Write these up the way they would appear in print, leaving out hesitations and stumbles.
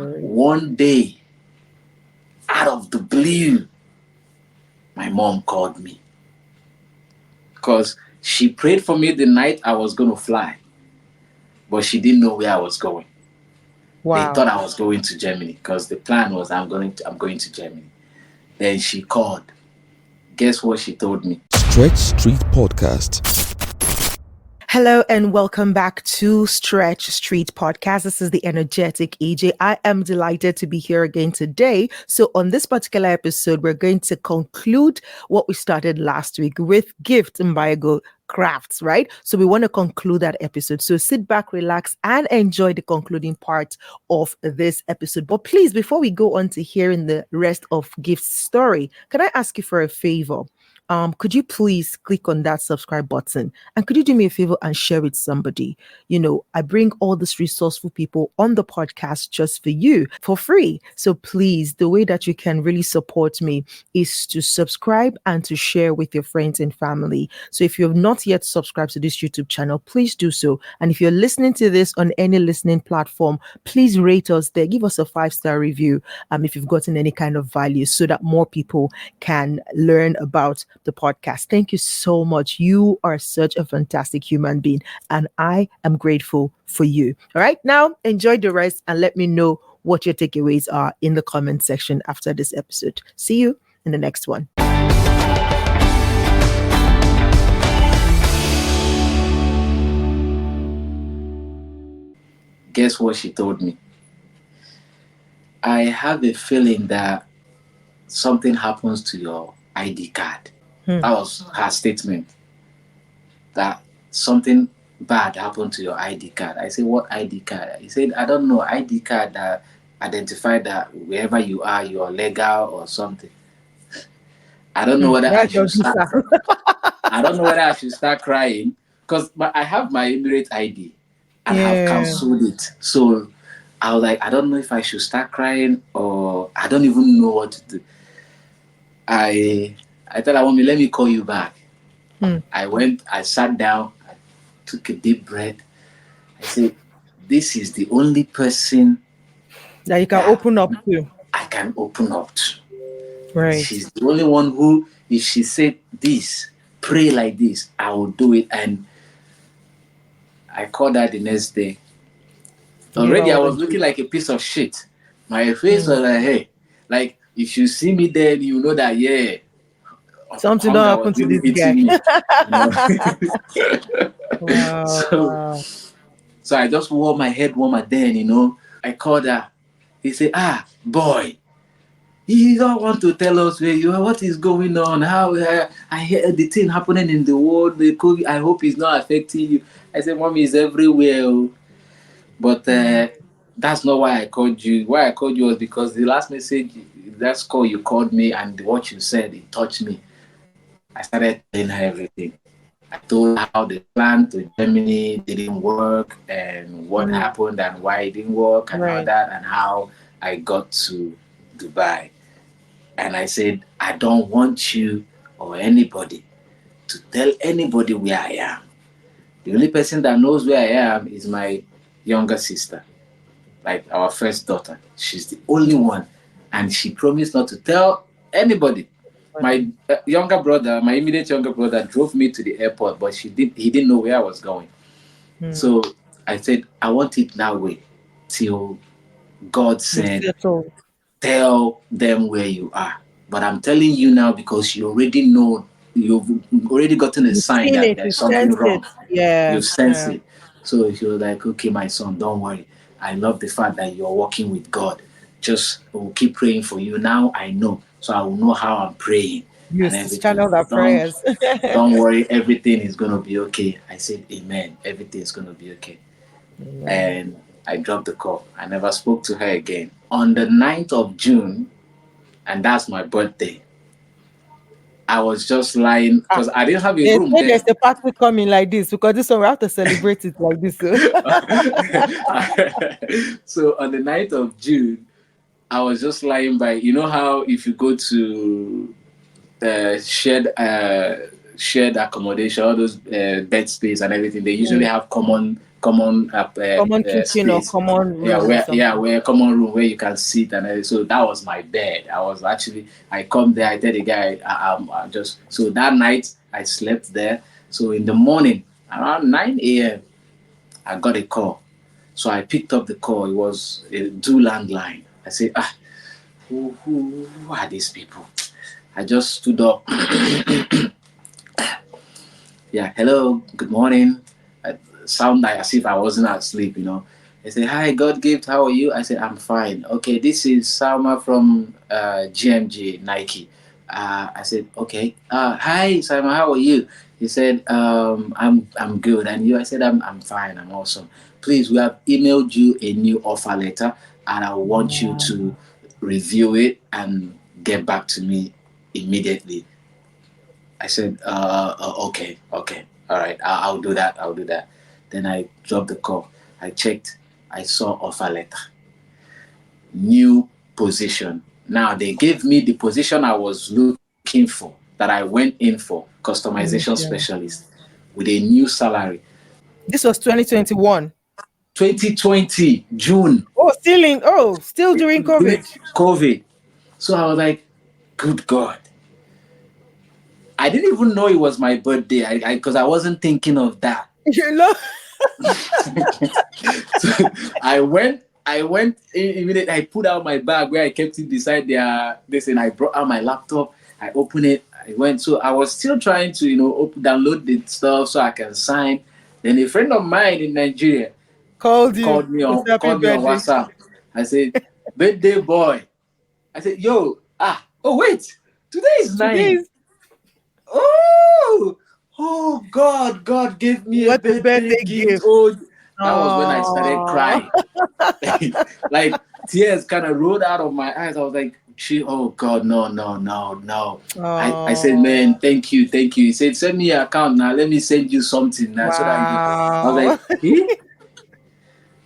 One day, out of the blue, my mom called me because she prayed for me the night I was going to fly, but she didn't know where I was going. They thought I was going to Germany because the plan was I'm going to Germany. Then she called. Guess what she told me? Stretch Street Podcast. Hello and welcome back to Stretch Street Podcast. This is the energetic AJ. I am delighted to be here again today. So on this particular episode, we're going to conclude what we started last week with Gift Mbaegbu crafts, right? So we want to conclude that episode. So sit back, relax, and enjoy the concluding part of this episode. But please, before we go on to hearing the rest of Gift's story, can I ask you for a favor? Could you please click on that subscribe button, and could you do me a favor and share with somebody? You know, I bring all these resourceful people on the podcast just for you for free. So please, the way that you can really support me is to subscribe and to share with your friends and family. So if you have not yet subscribed to this YouTube channel, please do so. And if you're listening to this on any listening platform, please rate us there. Give us a 5-star review if you've gotten any kind of value, so that more people can learn about the podcast. Thank you so much. You are such a fantastic human being, and I am grateful for you. All right, now enjoy the rest and let me know what your takeaways are in the comment section after this episode. See you in the next one. Guess what she told me? I have a feeling that something happens to your ID card. That was her statement. That something bad happened to your ID card. I said, what ID card? He said, I don't know, ID card that identified that wherever you are legal or something. I don't know whether I should start. I don't know whether I should start crying because I have my Emirates ID and I've cancelled it. So I was like, I don't know if I should start crying or I don't even know what to do. I thought, let me call you back. I went, I sat down, I took a deep breath. I said, this is the only person that you can open up to. I can open up to. Right. She's the only one who, if she said this, pray like this, I will do it. And I called her the next day. Already I was looking like a piece of shit. My face was like, hey, like if you see me there, you know that, yeah, something don't happen to this guy. Wow. So I just wore my head warmer then, I called her. He said, boy, you don't want to tell us where you are, what is going on, how I hear the thing happening in the world, the COVID, I hope it's not affecting you. I said, Mommy, it's everywhere. But that's not why I called you. Why I called you was because the last call you called me and what you said, it touched me. I started telling her everything. I told her how the plan to Germany didn't work and what happened and why it didn't work and all that and how I got to Dubai. And I said, I don't want you or anybody to tell anybody where I am. The only person that knows where I am is my younger sister, like our first daughter. She's the only one. And she promised not to tell anybody. My younger brother, my immediate younger brother, drove me to the airport, but he didn't know where I was going. So I said, I want it that way till God said, tell them where you are. But I'm telling you now because you already know, you've already gotten a sign that there's something wrong. You sense it. So she was like, okay, my son, don't worry. I love the fact that you're working with God. Just we'll keep praying for you. Now I know. So I will know how I'm praying. Channel the prayers. Don't worry, everything is going to be okay. I said, amen. Everything is going to be okay. And I dropped the call. I never spoke to her again. On the 9th of June, and that's my birthday, I was just lying because I didn't have a room there. There's a party coming like this because this one we have to celebrate it like this. So on the 9th of June, I was just lying by, you know how if you go to shared accommodation, all those bed space and everything, they usually have common common Common kitchen or space. common Yeah, room or something. where common room where you can sit and everything. So that was my bed. I come there. I tell the guy, I just so that night I slept there. So in the morning around 9 a.m. I got a call. So I picked up the call. It was a do landline. I said, who are these people? I just stood up. Yeah, hello, good morning. I sound like as if I wasn't asleep, you know. They say, hi, Godgift, how are you? I said, I'm fine. Okay, this is Salma from GMG, Nike. I said, okay. Hi, Salma, how are you? He said, I'm good. And you? I said, I'm fine, I'm awesome. Please, we have emailed you a new offer letter, and I want you Wow. to review it and get back to me immediately. I said, okay, okay, all right, I'll do that, I'll do that. Then I dropped the call. I checked, I saw offer letter, new position. Now they gave me the position I was looking for, that I went in for, customization Yeah. specialist, with a new salary. This was 2021. 2020, June, Still during during COVID. COVID. So I was like, good God. I didn't even know it was my birthday because I wasn't thinking of that. You know? So I went immediately. I put out my bag where I kept it beside this, and I brought out my laptop. I opened it. I went. So I was still trying to, download the stuff so I can sign. Then a friend of mine in Nigeria Called you. called me It's on happy called me on birthday. WhatsApp. I said, birthday boy. I said, yo, oh wait, today is Today 9. is Oh, oh God gave me a what a birthday birthday gift. gift. Oh, that was when I started Oh. crying. Like tears kind of rolled out of my eyes. I was like, oh God, no, no, no, no. I said, man, Oh. thank you. He said, send me your account now. Let me send you something now so that you. I was Wow. like, eh?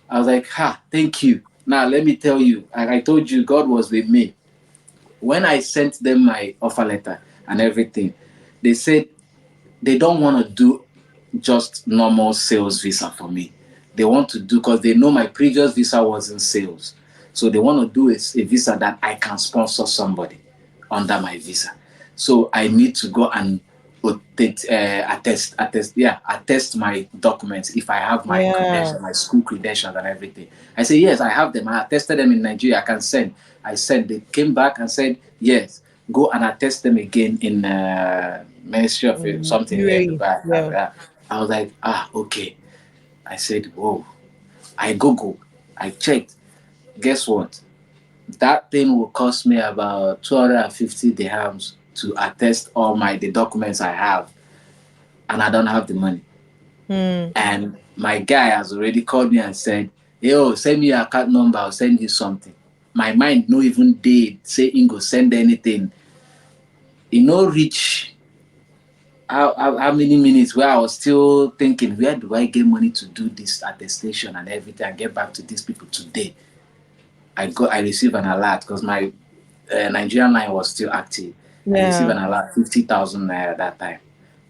I was like, thank you. Now let me tell you, like I told you, God was with me. When I sent them my offer letter and everything, they said they don't want to do just normal sales visa for me. They want to do, because they know my previous visa was in sales. So they want to do a visa that I can sponsor somebody under my visa. So I need to go and attest my documents if I have my Yeah. credentials, my school credentials and everything. I say, yes, I have them. I attested them in Nigeria. I can send. I sent. They came back and said, yes, go and attest them again in Ministry of something here in UAE. Dubai. Yeah. I was like, okay. I said, whoa. I Googled. I checked. Guess what? That thing will cost me about 250 dirhams to attest all the documents I have, and I don't have the money. Hmm. And my guy has already called me and said, yo, send me your account number, I'll send you something. My mind no even did say Ingo send anything. You know, reach how many minutes where I was still thinking, where do I get money to do this attestation and everything and get back to these people today? I received an alert because my Nigerian line was still active. I received Yeah. an alert, 50,000 naira at that time.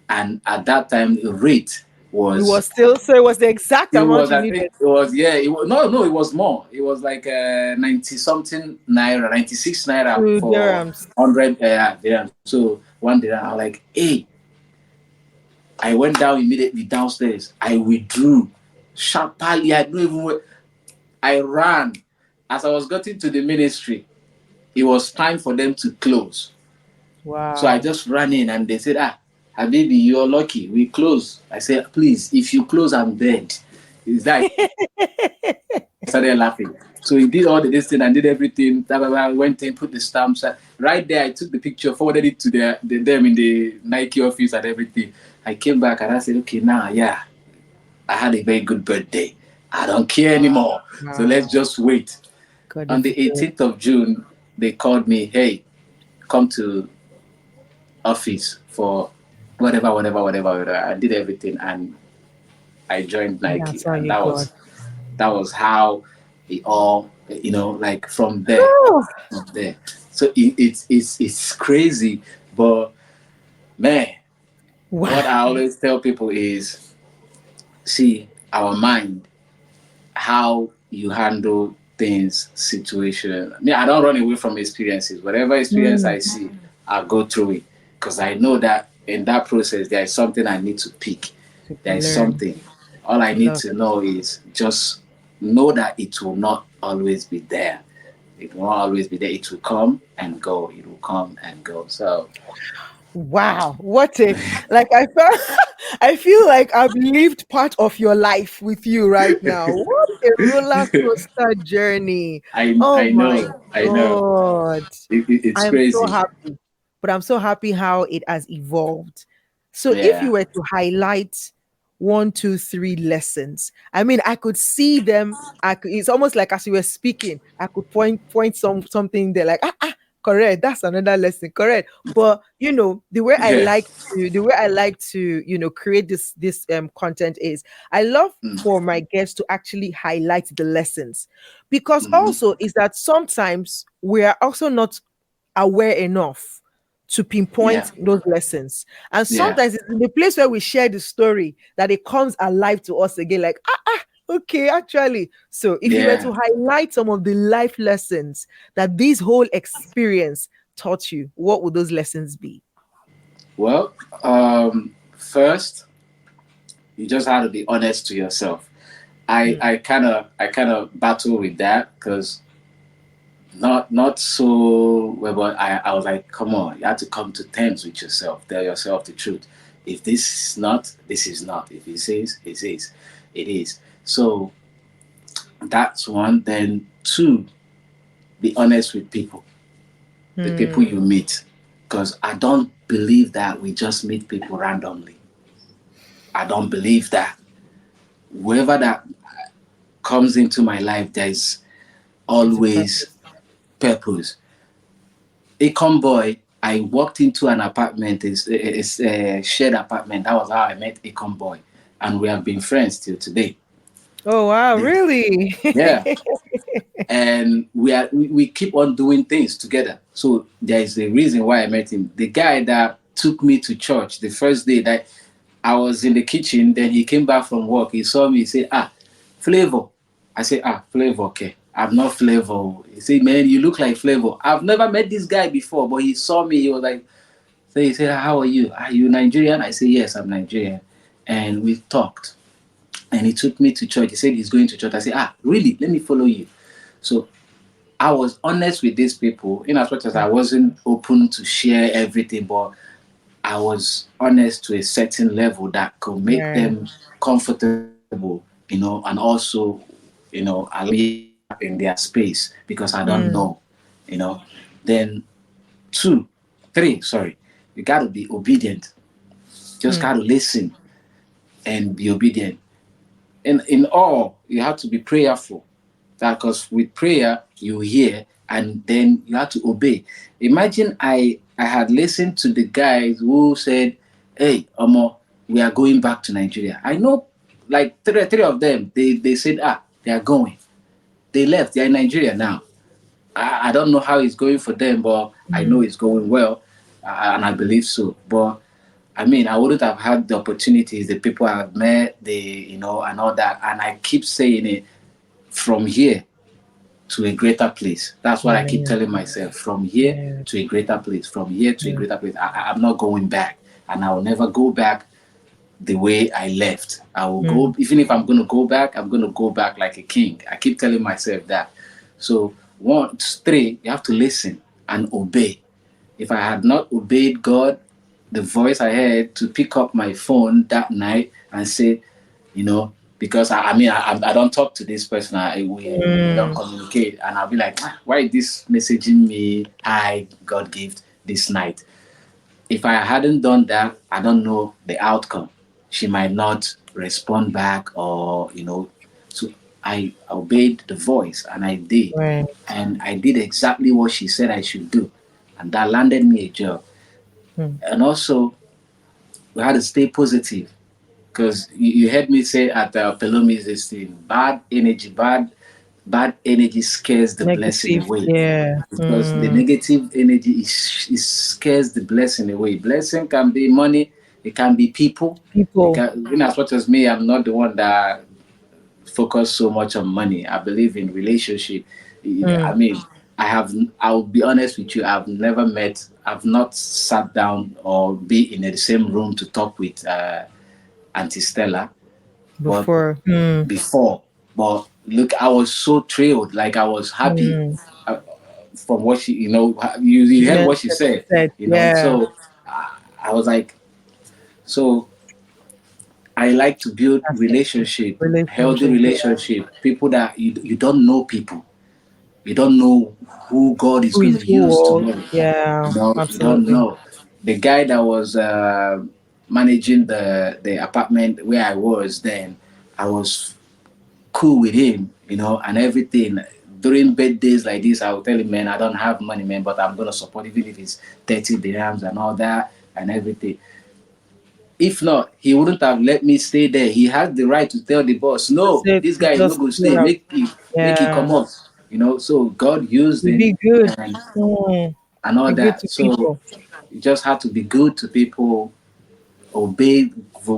And at that time, the rate It was, was still so it was the exact it amount was, you I needed. think it was, yeah, no, it was more. It was like 90 something naira, 96 naira Two for dirhams. 100 dirham. So one dirham, I was like, hey, I went down immediately downstairs. I withdrew sharply. I don't even. I ran. As I was getting to the ministry, it was time for them to close. So I Wow. just ran in and they said, Habibi, you're lucky. We close. I said, please, if you close, I'm dead. Is that I started laughing. So he did all this thing and did everything. Blah, blah, blah. Went in, put the stamps. Right there, I took the picture, forwarded it to them in the Nike office and everything. I came back and I said, okay, now, yeah, I had a very good birthday. I don't care anymore. So let's Wow. just wait. God On is the good. 18th of June, they called me, hey, come to office for whatever. I did everything and I joined And Nike. that's how And you got. that was how it all, like from there. Oh, From there. So it's crazy. But man, what wow. I always tell people is, see, our mind, how you handle things, situation. I mean, I don't run away from experiences. Whatever experience Mm. I see, I'll go through it because I know that in that process there is something I need to pick. To There is learn. something. All I need Love. to know is just know that it will not always be there. It won't always be there. It will come and go. It will come and go. So Wow, what a like I felt I feel like I've lived part of your life with you right now. What a roller coaster journey. Oh I my know, I know. god. It's I'm so crazy. happy. But I'm so happy how it has evolved. So if you Yeah. were to highlight one, two, three lessons, I mean, I could see them. It's almost like as you were speaking, I could point something there, like correct. That's another lesson, correct. But Yeah. the way I like to create this content is I love Mm, for my guests to actually highlight the lessons, because mhm. also is that sometimes we are also not aware enough to Yeah. pinpoint those lessons. And Yeah. sometimes it's in the place where we share the story that it comes alive to us again, like, okay, actually. So if you were Yeah. to highlight some of the life lessons that this whole experience taught you, what would those lessons be? Well, first, you just have to be honest to yourself. I Mm, I kind of I kind of battle with that because not so well, but I was like, come on, you have to come to terms with yourself. Tell yourself the truth. If this is not, this is not. If it is, it is. It is. So that's one. Then two, be honest with people, the people mm, you meet, because I don't believe that we just meet people randomly. I don't believe that. Whoever that comes into my life, there's it's a always purpose. purpose. A boy, I walked into an apartment, it's a shared apartment. That was how I met a boy, and we have been friends till today. Oh wow, really? Yeah, and we keep on doing things together. So there is a reason why I met him. The guy that took me to church the first day that I was in the kitchen, then he came back from work. He saw me, he said, Flavor. I said, Flavor, okay. I'm not Flavor. He said, man, you look like Flavor. I've never met this guy before, but he saw me. He was like, so he said, how are you? Are you Nigerian? I said, yes, I'm Nigerian. And we talked. And he took me to church. He said he's going to church. I said, really? Let me follow you. So I was honest with these people, in as much as I wasn't open to share everything, but I was honest to a certain level that could make Right. them comfortable, and also, allow me in their space because I don't Mm, know, you know. Then two, three, sorry, you got to be obedient. Just mm, got to listen and be obedient. And in all, you have to be prayerful. That because with prayer you hear and then you have to obey. Imagine I had listened to the guys who said, "Hey, Omo, we are going back to Nigeria." I know, like three of them. They said, they are going. They left. They are in Nigeria now. I don't know how it's going for them, but I know mm, it's going well, and I believe so. But I mean, I wouldn't have had the opportunities, the people I've met, and all that. And I keep saying it, from here to a greater place. That's what I keep amen. telling myself. From here Yeah. to a greater place. From here to a Mm, greater place. I'm not going back, and I will never go back the way I left. I will mm, go, even if I'm going to go back, I'm going to go back like a king. I keep telling myself that. So, one, three, you have to listen and obey. If I had not obeyed God, the voice I heard to pick up my phone that night and say, because I mean, I don't talk to this person, we don't mm, communicate, and I'll be like, why is this messaging me, hi, God gift, this night? If I hadn't done that, I don't know the outcome. She might not respond back, or so I obeyed the voice and I did. right. And I did exactly what she said I should do. And that landed me a job. Mm, And also, we had to stay positive. Because you heard me say at Pelomi's this thing, bad energy scares the blessing negative. away. Yeah. Because the Mm, negative energy is scares the blessing away. Blessing can be money, it can be people. It people. can, as much as me, I'm not the one that. focus so much on money. I believe in relationship. I Mm. mean, I'll be honest with you. I've not sat down or be in the same room to talk with Auntie Stella, but Before. Mm. before. But look, I was so thrilled. Like, I was happy Mm. uh, from what she, you heard what she Mentioned, said, said, yeah, So I was like, so I like to build that's it. relationship, healthy Relationship, yeah. relationship, people that you don't know people. You don't know who God is Who going is to who? use All? tomorrow. Yeah, You don't absolutely. know. The guy that was managing the apartment where I was then, I was cool with him, and everything. During birthdays like this, I will tell him, man, I don't have money, man, but I'm gonna support even if it's 30 dirhams and all that and everything. If not, he wouldn't have let me stay there. He had the right to tell the boss, That's no, it. this guy is not Just going to get stay. out. Make he Yeah, come up. So God used to him, be good. and Mm. and all Be good that. to So people. you just have to be good to people, obey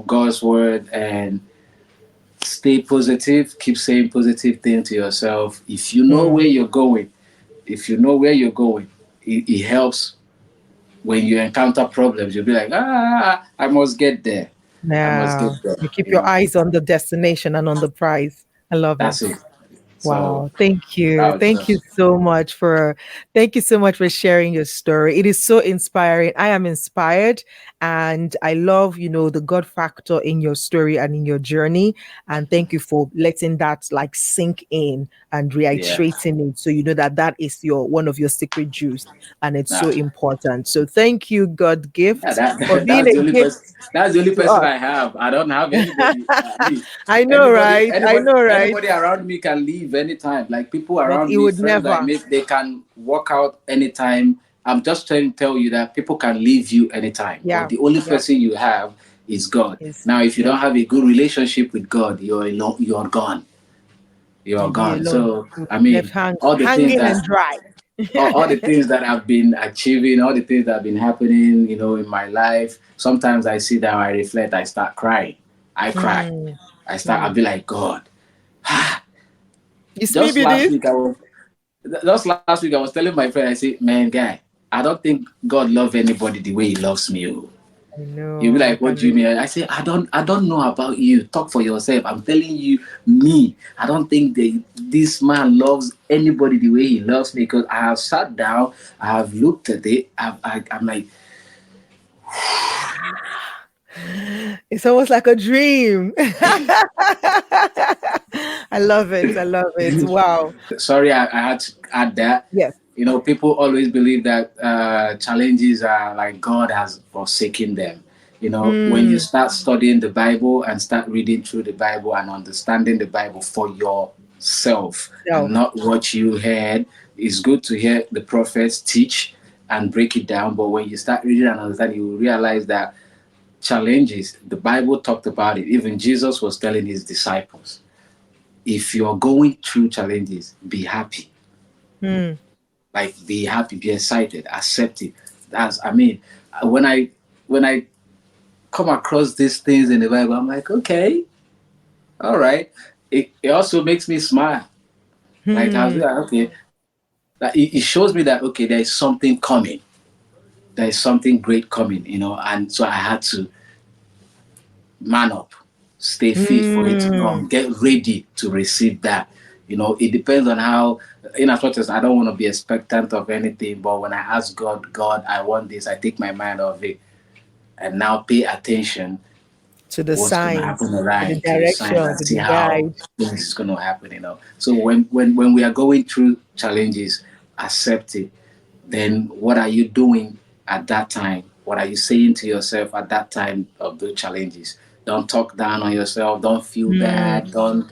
God's word, and stay positive. Keep saying positive things to yourself. Mm. If you know where you're going, it helps when you encounter problems. You'll be like, I must get there. I must get Yeah, there. you keep your eyes on the destination and on the prize. I love That's it. it. So Wow, thank you. that was Thank you just so much for sharing your story. It is so inspiring. I am inspired and I love, the God factor in your story and in your journey. And thank you for letting that like sink in and yeah. reiterating it so you know that that is your one of your secret juice and it's so Nah, important. So thank you God yeah, gift for being that's a the only gift person. That's the only to person us. I have. I don't have anybody. I mean, I know, right? I know, right? anybody around me can leave anytime. Like, people But around it me, would friends I never. make, they can walk out anytime. I'm just trying to tell you that people can leave you anytime, but Yeah. the only Yeah. person you have is God. Is Now, if you yeah. don't have a good relationship with God, you're alone. You're gone. You're You'll be gone. alone. So, You'll I be left mean, all the things hanging that and dry. all the things that I've been achieving, all the things that have been happening, in my life. Sometimes I sit down, I reflect, I start crying. I cry. Mm, I'll mm. be like, God. It's me Just be last this. week, I was telling my friend, I said, man, guy, I don't think God loves anybody the way He loves me. Oh. I You'll be know. I like, what can do you relate. mean? I say, I don't know about you. Talk for yourself. I'm telling you, me. I don't think this man loves anybody the way he loves me, because I have sat down, I have looked at it. I'm like, It's almost like a dream. I love it. I love it. Wow. sorry, I had to add that. Yes. People always believe that challenges are like God has forsaken them. When you Mm, start studying the Bible and start reading through the Bible and understanding the Bible for yourself and self. not what you heard, it's good to hear the prophets teach and break it down. But when you start reading and understanding, you will realize that challenges, the Bible talked about it. Even Jesus was telling his disciples, if you're going through challenges, be happy. Mm, Like, be happy, be excited, accept it. When I come across these things in the Bible, I'm like, okay, all right. It also makes me smile. Like, I was mm, like, okay, that it shows me that, okay, there is something coming. There is something great coming, and so I had to man up, stay fit for it to mm. come, get ready to receive that. It depends on how, in as much as I don't want to be expectant of anything, but when I ask God, God, I want this, I take my mind off it and now pay attention To the what's going to signs, happen to the around, to the signs, direction, and to see the how guide. things is going to happen. So when we are going through challenges, accept it. Then what are you doing at that time? What are you saying to yourself at that time of the challenges? Don't talk down on yourself. Don't feel Mm. bad. Don't,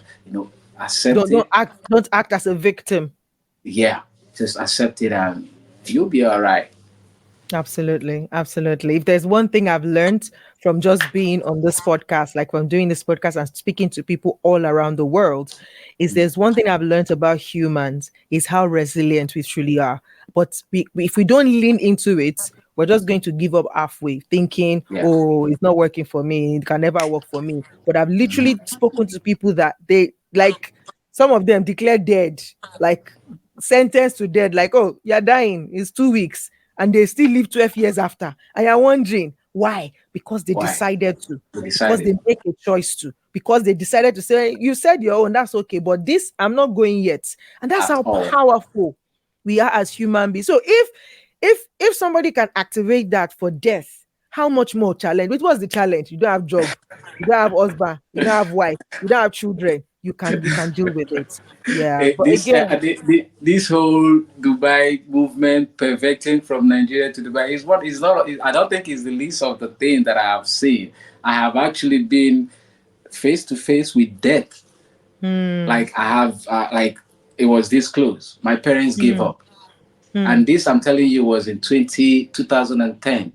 accept Don't it. act as a victim. Yeah, just accept it and you'll be all right. Absolutely. Absolutely. If there's one thing I've learned from just being on this podcast, like from doing this podcast and speaking to people all around the world, is there's one thing I've learned about humans is how resilient we truly are. But if we don't lean into it, we're just going to give up halfway, thinking, Yeah. oh, it's not working for me. It can never work for me. But I've literally spoken to people that like some of them declared dead, like sentenced to death, like, oh, you're dying, it's 2 weeks, and they still live 12 years after. And you're wondering why? Because they Why? decided to, We because decided they make a choice to, because they decided to say, you said your own, that's okay, but this, I'm not going yet. And that's at how all. powerful we are as human beings. So if somebody can activate that for death, how much more challenge? Which was the challenge? You don't have job, you don't have husband, you don't have wife, you don't have children. You can deal with it. Yeah. But again, This whole Dubai movement perfecting from Nigeria to Dubai is what is not. I don't think it's the least of the things that I have seen. I have actually been face to face with death. hmm, Like I have, like it was this close. My parents gave hmm, up, hmm, and this I'm telling you was in 2010.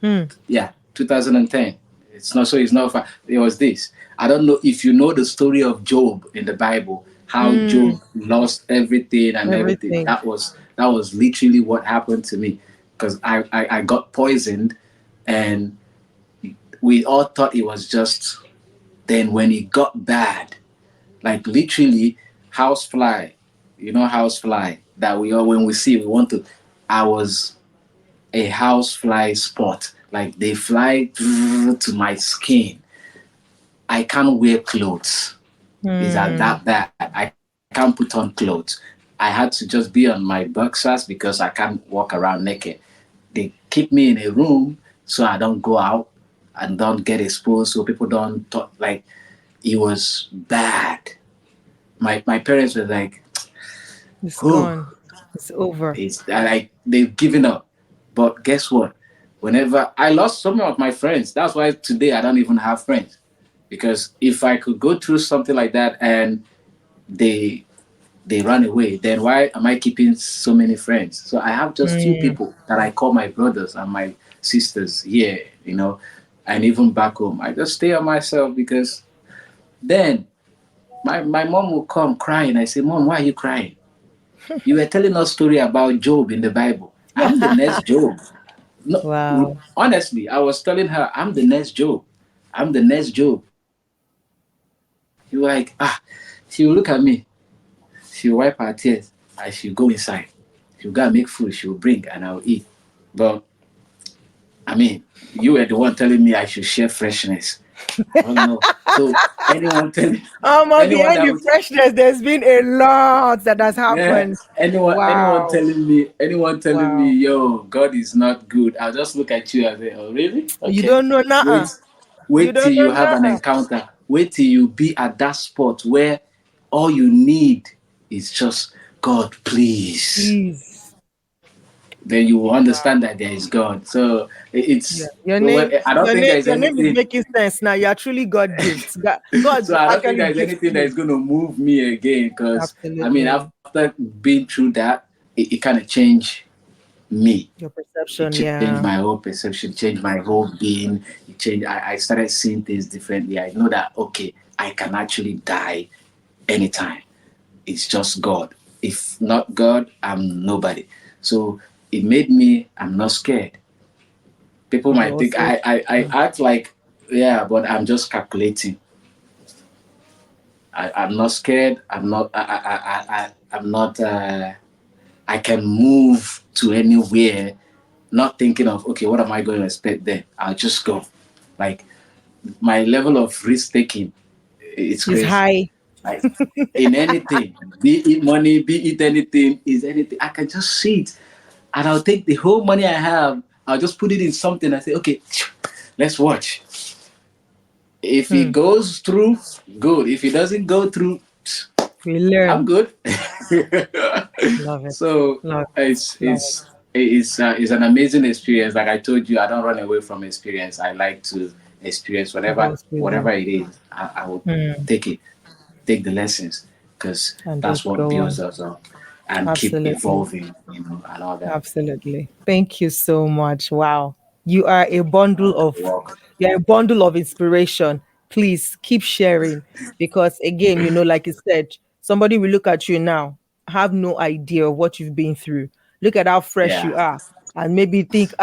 hmm, Yeah, 2010. It's not so. It's not far. It was this. I don't know if you know the story of Job in the Bible. How hmm, Job lost everything and everything. everything. That was literally what happened to me, because I got poisoned, and we all thought it was just. Then when it got bad, like literally, housefly. You know housefly that we all when we see we want to. I was a housefly spot. Like they fly to my skin. I can't wear clothes. Is that Hmm. that bad? I can't put on clothes. I had to just be on my boxers because I can't walk around naked. They keep me in a room so I don't go out and don't get exposed, so people don't talk. Like it was bad. My parents were like, It's "Who?" gone. It's over. It's like they've given up. But guess what? Whenever I lost some of my friends, that's why today I don't even have friends. Because if I could go through something like that and they they run away, then why am I keeping so many friends? So I have just few Hmm. people that I call my brothers and my sisters here, and even back home. I just stay on myself because then my mom will come crying. I say, Mom, why are you crying? You were telling us story about Job in the Bible. I'm the next Job. No, Wow. honestly, I was telling her, I'm the next Job. I'm the next Job. She was like, she will look at me. She'll wipe her tears and she'll go inside. She'll go and make food. She'll bring and I'll eat. But I mean, you were the one telling me I should share freshness. I don't know. So anyone telling anyone Behind that the would freshness, there's been a lot that has yeah, happened. anyone Wow. telling me, Wow. yo, God is not good. I'll just look at you and say, oh really? You Okay. don't know Wait, nothing. You wait till don't you know have an nothing. encounter. Wait till you be at that spot where all you need is just God, please. Please. Then you will Wow. understand that there is God. So Yeah. it's Your well, name, I don't your think name, there is your name is anything. making sense now. You're truly God gift. God So I don't think actually there is gifts anything that you. is going to move me again. Because I mean, Absolutely. after being through that, it kind of changed me. Your It perception, changed yeah. my whole perception, changed my whole being. It changed. I started seeing things differently. I know that okay, I can actually die anytime. It's just God. If not God, I'm nobody. So it made me. I'm not scared. People You might think also, I act like yeah, but I'm just calculating. I'm not scared. I'm not. I'm not. I can move to anywhere, not thinking of okay, what am I going to expect there? I'll just go. Like my level of risk taking, it's is crazy. high. Like in anything, be it money, be it anything, is anything. I can just see it, and I'll take the whole money I have. I'll just put it in something. I say, okay, let's watch. If it Hmm. goes through, good. If it doesn't go through, We I'm learn. good. Love it. So Love it. it's Love it's it's an amazing experience. Like I told you, I don't run away from experience. I like to experience it. whatever Go through whatever them. it is. I will Hmm. take it, take the lessons, because And that's just what go builds on. us up and keep Absolutely. evolving, and all that. Absolutely. Thank you so much. Wow. You are a bundle of Walk. you're a bundle of inspiration. Please keep sharing because again, like you said, somebody will look at you now, have no idea of what you've been through. Look at how fresh Yeah. you are. And maybe think,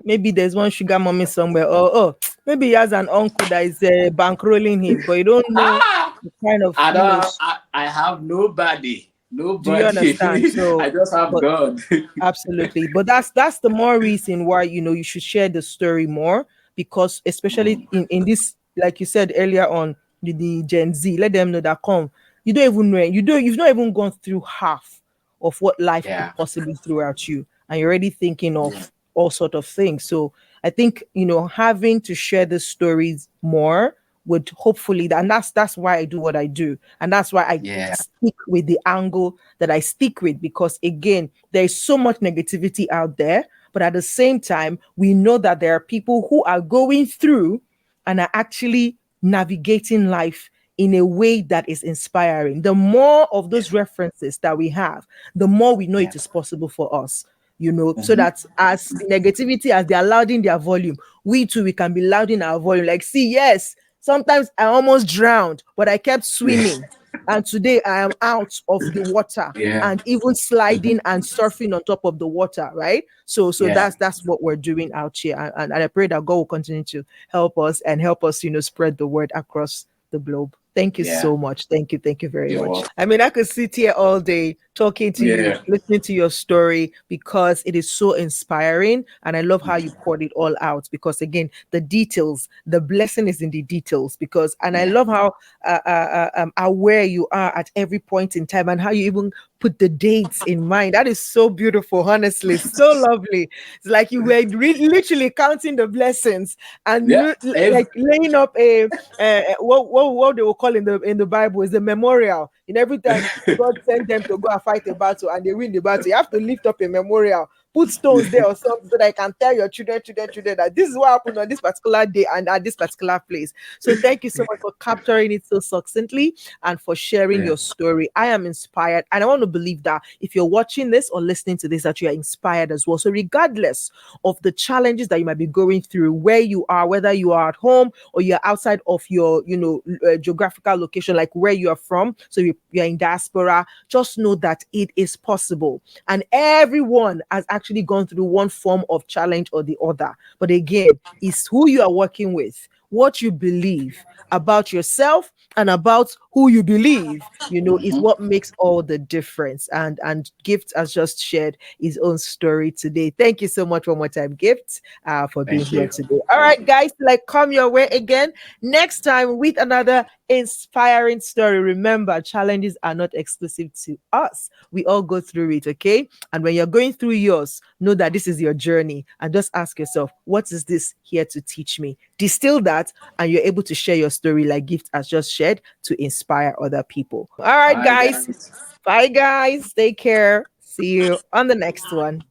maybe there's one sugar mommy somewhere, or maybe he has an uncle that is bankrolling him, but you don't know. to kind of, I don't. I have nobody. do you understand? Nobody. I So, just have but God. absolutely. But that's the more reason why, you should share the story more, because especially in this, like you said earlier on, the Gen Z, let them know that, come, you don't even know, you've not even gone through half of what life could Yeah. possibly throw at you, and you're already thinking Yeah. of all sort of things. So I think, having to share the stories more would hopefully, and that's why I do what I do, and that's why I Yeah. stick with the angle that I stick with, because again, there's so much negativity out there, but at the same time, we know that there are people who are going through and are actually navigating life in a way that is inspiring. The more of Yeah. those references that we have, the more we know Yeah. it is possible for us. So Mm-hmm. that as the negativity, as they are louding their volume, we too, we can be louding our volume. Like, see, yes, sometimes I almost drowned, but I kept swimming. And today I am out of the water Yeah. and even sliding and surfing on top of the water, right? So Yeah. that's what we're doing out here. And I pray that God will continue to help us, spread the word across the globe. Thank you Yeah. so much. Thank you very You're much. welcome. I mean, I could sit here all day talking to you, Yeah. listening to your story, because it is so inspiring. And I love how you poured it all out, because again, the details, the blessing is in the details. And I Yeah. love how aware you are at every point in time, and how you even put the dates in mind. That is so beautiful, honestly, so lovely. It's like you were literally counting the blessings, and Yeah. like laying up a what they will call in the Bible is the memorial. In every time God sent them to go and fight a battle and they win the battle, you have to lift up a memorial, put stones there or something, so that I can tell your children that this is what happened on this particular day and at this particular place. So thank you so much for capturing it so succinctly and for sharing Yeah. your story. I am inspired, and I want to believe that if you're watching this or listening to this, that you are inspired as well. So regardless of the challenges that you might be going through, where you are, whether you are at home or you're outside of your, geographical location, like where you are from, so you're in diaspora, just know that it is possible. And everyone has actually gone through one form of challenge or the other. But again, it's who you are working with, what you believe about yourself and about who you believe, is Mm-hmm. what makes all the difference. And Gift has just shared his own story today. Thank you so much one more time, Gift, for being Thank here you. today. All right, guys, like, come your way again next time with another inspiring story. Remember, challenges are not exclusive to us. We all go through it, okay? And when you're going through yours, know that this is your journey, and just ask yourself, what is this here to teach me? Distill that, and you're able to share your story like Gift has just shared, to inspire other people. All right, Bye, guys. guys. Bye, guys. Take care. See you on the next one.